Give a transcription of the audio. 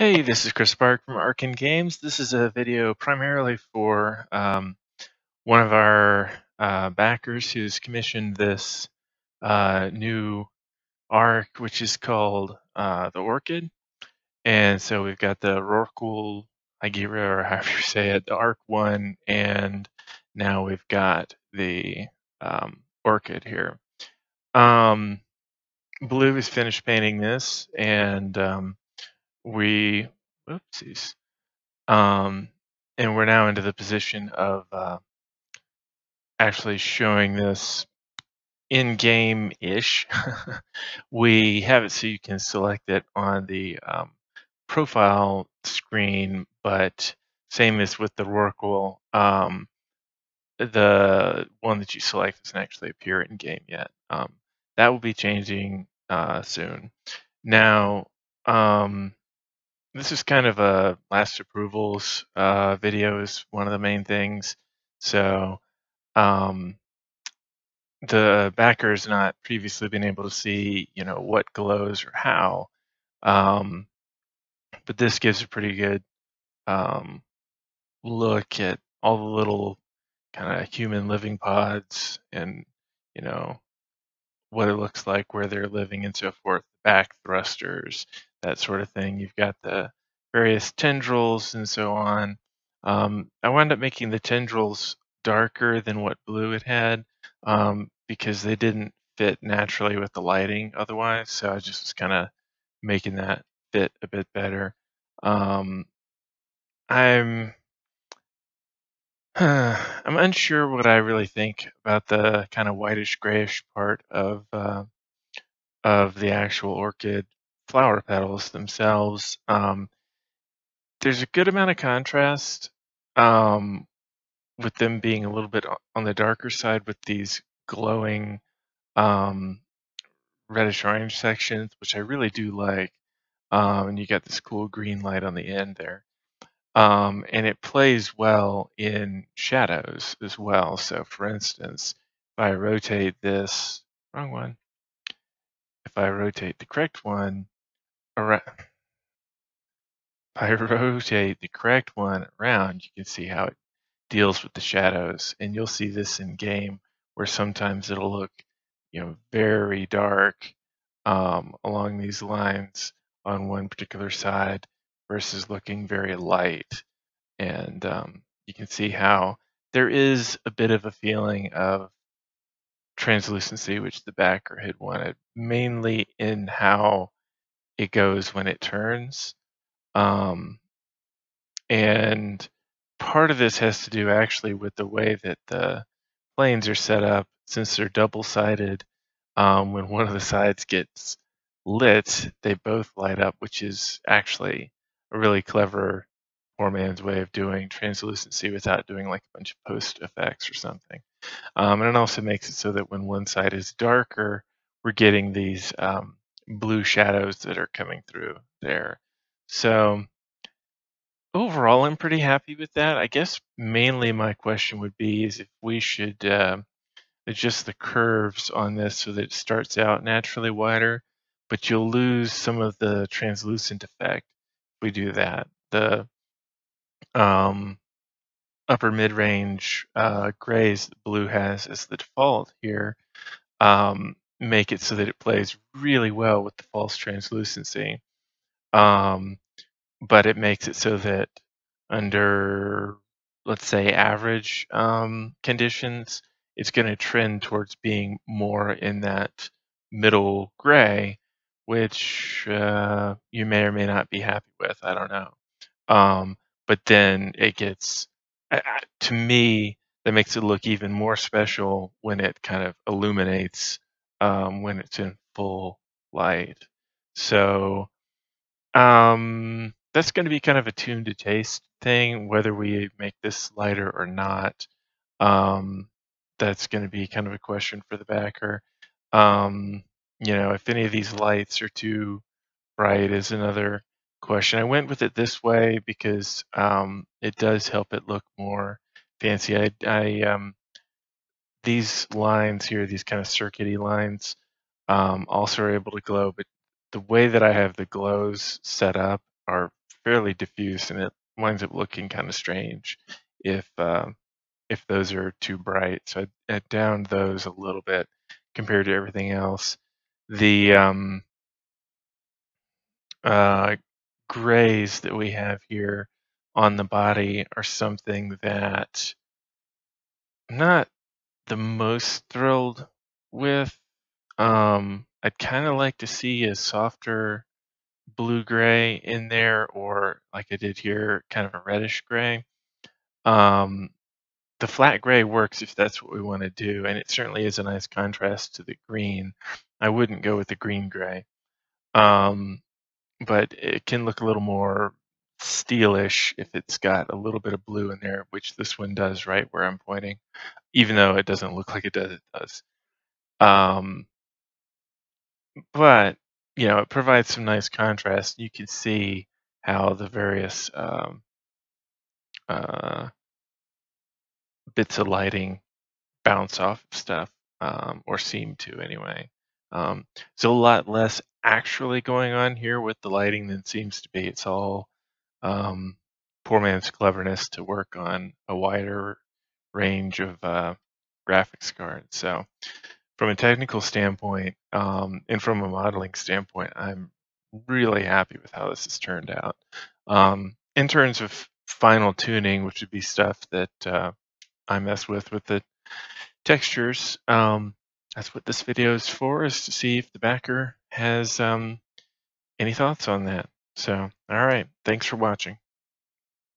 Hey, this is Chris Park from Orchid Games. This is a video primarily for one of our backers who's commissioned this new arc, which is called the Orchid. And so we've got the Rorqual Hygira, or however you say it, the Arc 1, and now we've got the Orchid here. Blue is finished painting this, and we, whoopsies. Um, and we're now into the position of actually showing this in-game-ish. We have it so you can select it on the profile screen, but same as with the Rorqual, the one that you select doesn't actually appear in-game yet. That will be changing soon. Now, this is kind of a last approvals video is one of the main things. So the backers not previously been able to see, what glows or how. But this gives a pretty good um, look at all the little kind of human living pods and, you know, what it looks like, where they're living, and so forth, back thrusters, that sort of thing. You've got the various tendrils and so on. I wound up making the tendrils darker than what blue it had because they didn't fit naturally with the lighting otherwise. So I just was kind of making that fit a bit better. Um, I'm I'm unsure what I really think about the kind of whitish grayish part of the actual orchid flower petals themselves. There's a good amount of contrast um, with them being a little bit on the darker side with these glowing um, reddish orange sections, which I really do like. And you got this cool green light on the end there. And it plays well in shadows as well. So for instance, if I rotate this, wrong one, if I rotate the correct one around, if I rotate the correct one around, you can see how it deals with the shadows. And you'll see this in game where sometimes it'll look, very dark along these lines on one particular side versus looking very light. And you can see how there is a bit of a feeling of translucency, which the backer had wanted, mainly in how it goes when it turns. Um, and part of this has to do actually with the way that the planes are set up, since they're double-sided. When one of the sides gets lit, they both light up, which is actually a really clever poor man's way of doing translucency without doing like a bunch of post effects or something. And it also makes it so that when one side is darker, we're getting these blue shadows that are coming through there. So overall, I'm pretty happy with that. I guess mainly my question would be is if we should adjust the curves on this so that it starts out naturally wider, but you'll lose some of the translucent effect if we do that. The um, upper mid-range grays that blue has as the default here make it so that it plays really well with the false translucency. But it makes it so that under, let's say, average conditions, it's going to trend towards being more in that middle gray, which you may or may not be happy with. I don't know. But then it gets, to me, that makes it look even more special when it kind of illuminates when it's in full light. So that's going to be kind of a tune to taste thing, whether we make this lighter or not. Um, that's going to be kind of a question for the backer. If any of these lights are too bright is another question. I went with it this way because it does help it look more fancy. These lines here, these kind of circuity lines, also are able to glow, but the way that I have the glows set up are fairly diffuse, and it winds up looking kind of strange if those are too bright. So I downed those a little bit compared to everything else. The uh, grays that we have here on the body are something that I'm not the most thrilled with. I'd kind of like to see a softer blue gray in there, or like I did here, kind of a reddish gray. Um, the flat gray works if that's what we want to do, and it certainly is a nice contrast to the green. I wouldn't go with the green gray, um, but it can look a little more steelish if it's got a little bit of blue in there, which this one does right where I'm pointing, even though it doesn't look like it does. It does. Um, but it provides some nice contrast. You can see how the various uh, bits of lighting bounce off of stuff, or seem to anyway. So a lot less actually going on here with the lighting than seems to be. It's all um, poor man's cleverness to work on a wider range of graphics cards. So from a technical standpoint, and from a modeling standpoint, I'm really happy with how this has turned out. In terms of final tuning, which would be stuff that I mess with the textures, that's what this video is for, is to see if the backer has any thoughts on that. So, all right, thanks for watching.